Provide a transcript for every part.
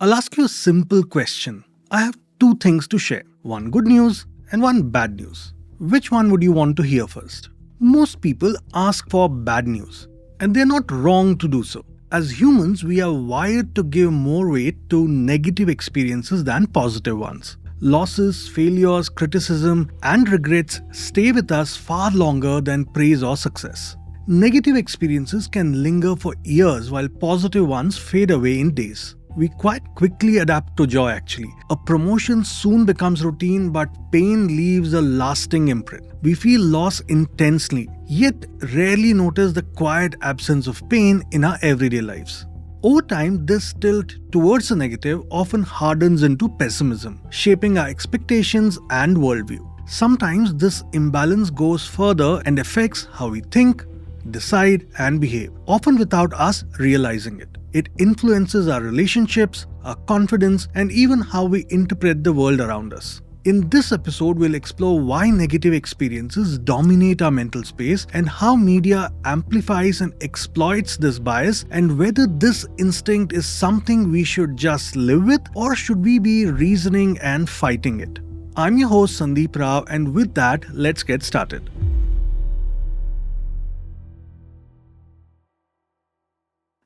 I'll ask you a simple question. I have two things to share, one good news and one bad news. Which one would you want to hear first? Most people ask for bad news, and they're not wrong to do so. As humans, we are wired to give more weight to negative experiences than positive ones. Losses, failures, criticism, and regrets stay with us far longer than praise or success. Negative experiences can linger for years while positive ones fade away in days. We quite quickly adapt to joy actually. A promotion soon becomes routine, but pain leaves a lasting imprint. We feel loss intensely, yet rarely notice the quiet absence of pain in our everyday lives. Over time, this tilt towards the negative often hardens into pessimism, shaping our expectations and worldview. Sometimes this imbalance goes further and affects how we think, decide, and behave, often without us realizing it. It influences our relationships, our confidence, and even how we interpret the world around us. In this episode, we'll explore why negative experiences dominate our mental space and how media amplifies and exploits this bias, and whether this instinct is something we should just live with or should we be reasoning and fighting it. I'm your host Sandeep Rao, and with that, let's get started.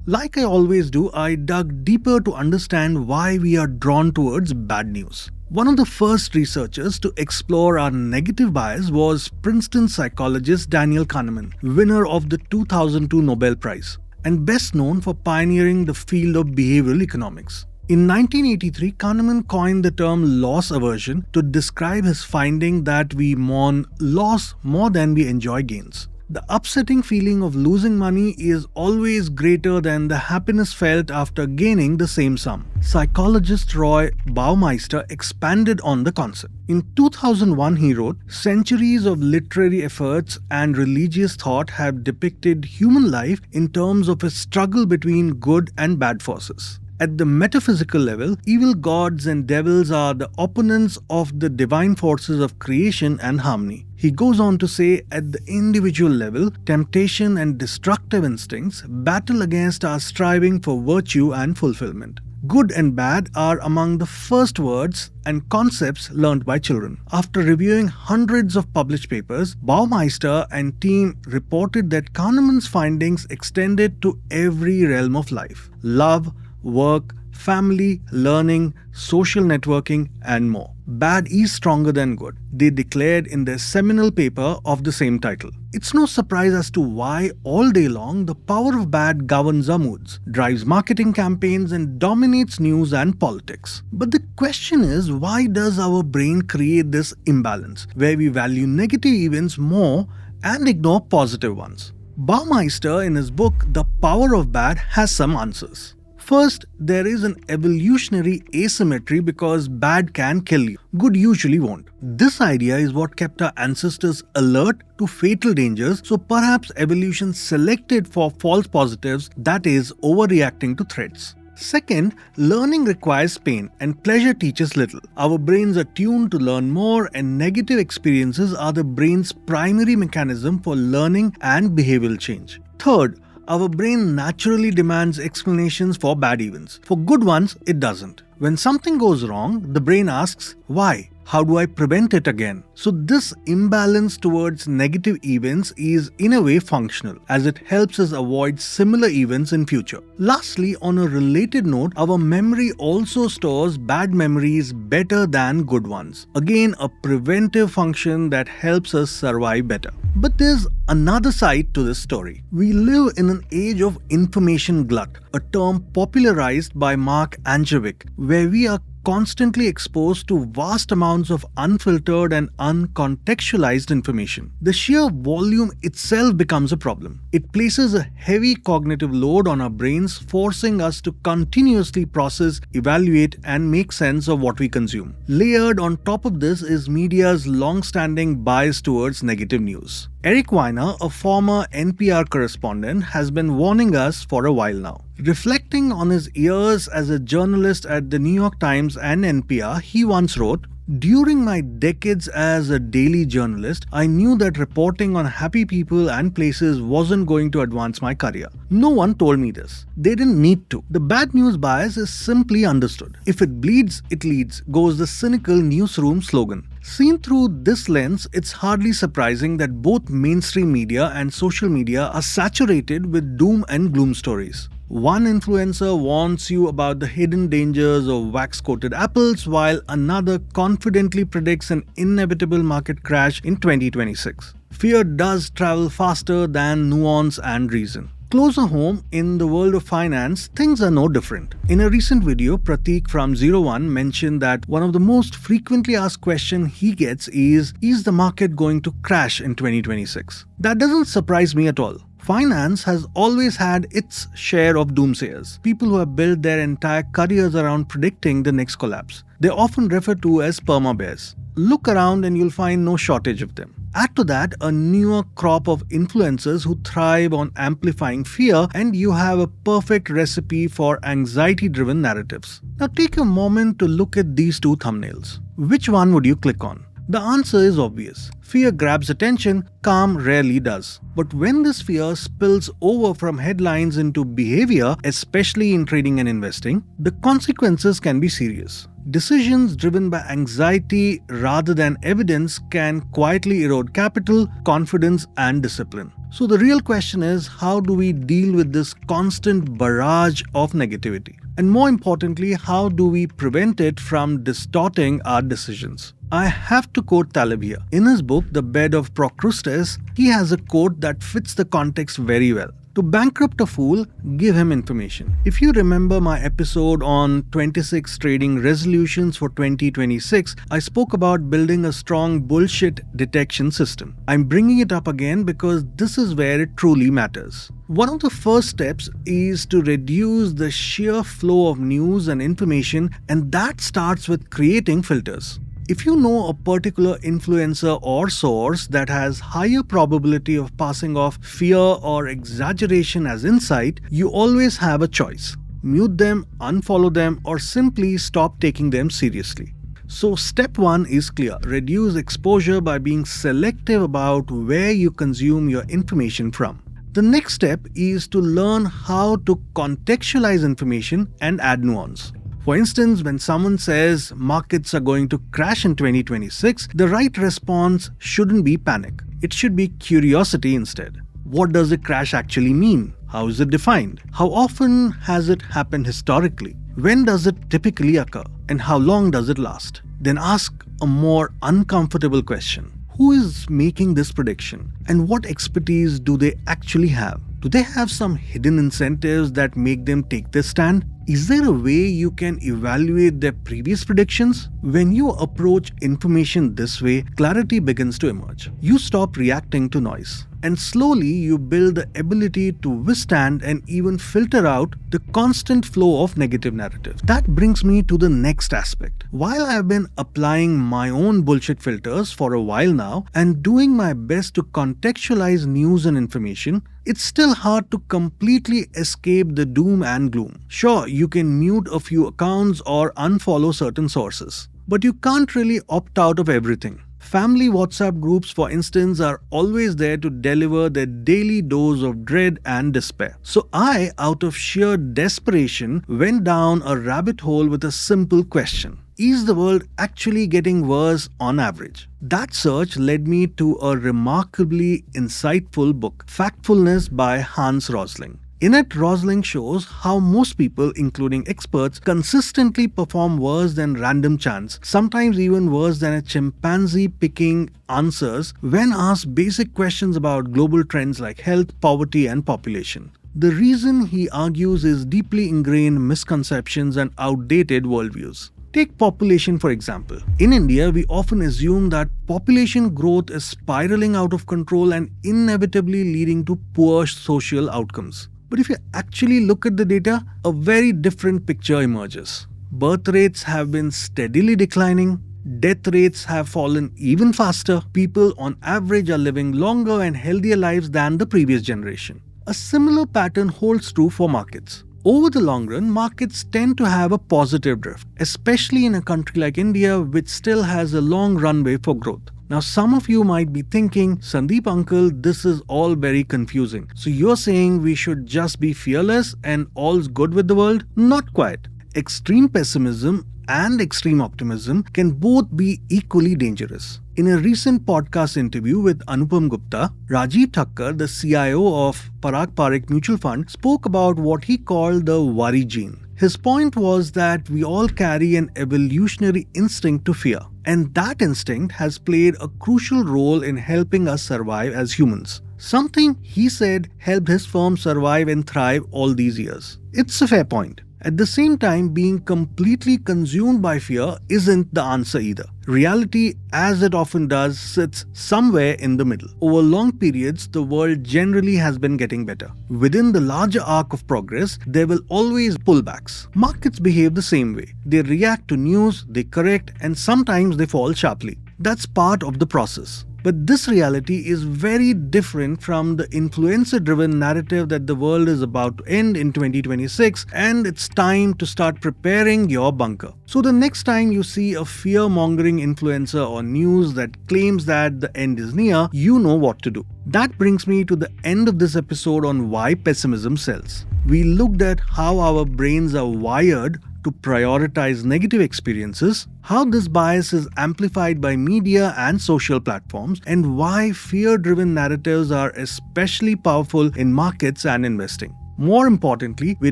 Like I always do, I dug deeper to understand why we are drawn towards bad news. One of the first researchers to explore our negative bias was Princeton psychologist Daniel Kahneman, winner of the 2002 Nobel Prize, and best known for pioneering the field of behavioral economics. In 1983, Kahneman coined the term loss aversion to describe his finding that we mourn loss more than we enjoy gains. The upsetting feeling of losing money is always greater than the happiness felt after gaining the same sum. Psychologist Roy Baumeister expanded on the concept. In 2001, he wrote, "Centuries of literary efforts and religious thought have depicted human life in terms of a struggle between good and bad forces. At the metaphysical level, evil gods and devils are the opponents of the divine forces of creation and harmony." He goes on to say, at the individual level, temptation and destructive instincts battle against our striving for virtue and fulfillment. Good and bad are among the first words and concepts learned by children. After reviewing hundreds of published papers, Baumeister and team reported that Kahneman's findings extended to every realm of life: love, work, family, learning, social networking, and more. Bad is stronger than good, they declared in their seminal paper of the same title. It's no surprise as to why all day long the power of bad governs our moods, drives marketing campaigns, and dominates news and politics. But the question is, why does our brain create this imbalance, where we value negative events more and ignore positive ones? Baumeister, in his book The Power of Bad, has some answers. First, there is an evolutionary asymmetry because bad can kill you, good usually won't. This idea is what kept our ancestors alert to fatal dangers, so perhaps evolution selected for false positives, that is, overreacting to threats. Second, learning requires pain and pleasure teaches little. Our brains are tuned to learn more, and negative experiences are the brain's primary mechanism for learning and behavioral change. Third, our brain naturally demands explanations for bad events. For good ones, it doesn't. When something goes wrong, the brain asks, why? How do I prevent it again? So this imbalance towards negative events is in a way functional, as it helps us avoid similar events in future. Lastly, on a related note, our memory also stores bad memories better than good ones. Again, a preventive function that helps us survive better. But there's another side to this story. We live in an age of information glut, a term popularized by Mark Angevic, where we are constantly exposed to vast amounts of unfiltered and uncontextualized information. The sheer volume itself becomes a problem. It places a heavy cognitive load on our brains, forcing us to continuously process, evaluate, and make sense of what we consume. Layered on top of this is media's long-standing bias towards negative news. Eric Weiner, a former NPR correspondent, has been warning us for a while now. Reflecting on his years as a journalist at the New York Times and NPR, he once wrote, During my decades as a daily journalist, I knew that reporting on happy people and places wasn't going to advance my career. No one told me this. They didn't need to. The bad news bias is simply understood. If it bleeds, it leads, goes the cynical newsroom slogan. Seen through this lens, it's hardly surprising that both mainstream media and social media are saturated with doom and gloom stories. One influencer warns you about the hidden dangers of wax-coated apples, while another confidently predicts an inevitable market crash in 2026. Fear does travel faster than nuance and reason. Closer home, in the world of finance, things are no different. In a recent video, Pratik from 01 mentioned that one of the most frequently asked questions he gets is the market going to crash in 2026? That doesn't surprise me at all. Finance has always had its share of doomsayers, people who have built their entire careers around predicting the next collapse. They're often referred to as perma-bears. Look around and you'll find no shortage of them. Add to that a newer crop of influencers who thrive on amplifying fear, and you have a perfect recipe for anxiety-driven narratives. Now take a moment to look at these two thumbnails. Which one would you click on? The answer is obvious. Fear grabs attention, calm rarely does. But when this fear spills over from headlines into behavior, especially in trading and investing, the consequences can be serious. Decisions driven by anxiety rather than evidence can quietly erode capital, confidence, and discipline. So the real question is, how do we deal with this constant barrage of negativity? And more importantly, how do we prevent it from distorting our decisions? I have to quote Taleb here. In his book, The Bed of Procrustes, he has a quote that fits the context very well. To bankrupt a fool, give him information. If you remember my episode on 26 trading resolutions for 2026, I spoke about building a strong bullshit detection system. I'm bringing it up again because this is where it truly matters. One of the first steps is to reduce the sheer flow of news and information, and that starts with creating filters. If you know a particular influencer or source that has higher probability of passing off fear or exaggeration as insight, you always have a choice. Mute them, unfollow them, or simply stop taking them seriously. So step 1 is clear. Reduce exposure by being selective about where you consume your information from. The next step is to learn how to contextualize information and add nuance. For instance, when someone says markets are going to crash in 2026, the right response shouldn't be panic. It should be curiosity instead. What does a crash actually mean? How is it defined? How often has it happened historically? When does it typically occur? And how long does it last? Then ask a more uncomfortable question. Who is making this prediction? And what expertise do they actually have? Do they have some hidden incentives that make them take this stand? Is there a way you can evaluate their previous predictions? When you approach information this way, clarity begins to emerge. You stop reacting to noise. And slowly you build the ability to withstand and even filter out the constant flow of negative narratives. That brings me to the next aspect. While I've been applying my own bullshit filters for a while now and doing my best to contextualize news and information, it's still hard to completely escape the doom and gloom. Sure, you can mute a few accounts or unfollow certain sources, but you can't really opt out of everything. Family WhatsApp groups, for instance, are always there to deliver their daily dose of dread and despair. So I, out of sheer desperation, went down a rabbit hole with a simple question. Is the world actually getting worse on average? That search led me to a remarkably insightful book, Factfulness by Hans Rosling. In it, Rosling shows how most people, including experts, consistently perform worse than random chance, sometimes even worse than a chimpanzee picking answers when asked basic questions about global trends like health, poverty, and population. The reason, he argues, is deeply ingrained misconceptions and outdated worldviews. Take population for example. In India, we often assume that population growth is spiraling out of control and inevitably leading to poor social outcomes. But if you actually look at the data, a very different picture emerges. Birth rates have been steadily declining, death rates have fallen even faster, people on average are living longer and healthier lives than the previous generation. A similar pattern holds true for markets. Over the long run, markets tend to have a positive drift, especially in a country like India, which still has a long runway for growth. Now, some of you might be thinking, Sandeep uncle, this is all very confusing. So you're saying we should just be fearless and all's good with the world? Not quite. Extreme pessimism and extreme optimism can both be equally dangerous. In a recent podcast interview with Anupam Gupta, Rajiv Thakkar, the CIO of Parag Parikh Mutual Fund, spoke about what he called the worry gene. His point was that we all carry an evolutionary instinct to fear, and that instinct has played a crucial role in helping us survive as humans. Something, he said, helped his firm survive and thrive all these years. It's a fair point. At the same time, being completely consumed by fear isn't the answer either. Reality, as it often does, sits somewhere in the middle. Over long periods, the world generally has been getting better. Within the larger arc of progress, there will always be pullbacks. Markets behave the same way. They react to news, they correct, and sometimes they fall sharply. That's part of the process. But this reality is very different from the influencer-driven narrative that the world is about to end in 2026 and it's time to start preparing your bunker. So the next time you see a fear-mongering influencer or news that claims that the end is near, you know what to do. That brings me to the end of this episode on why pessimism sells. We looked at how our brains are wired to prioritize negative experiences, how this bias is amplified by media and social platforms, and why fear-driven narratives are especially powerful in markets and investing. More importantly, we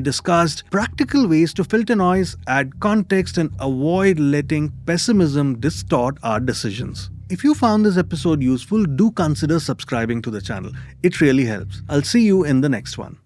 discussed practical ways to filter noise, add context, and avoid letting pessimism distort our decisions. If you found this episode useful, do consider subscribing to the channel. It really helps. I'll see you in the next one.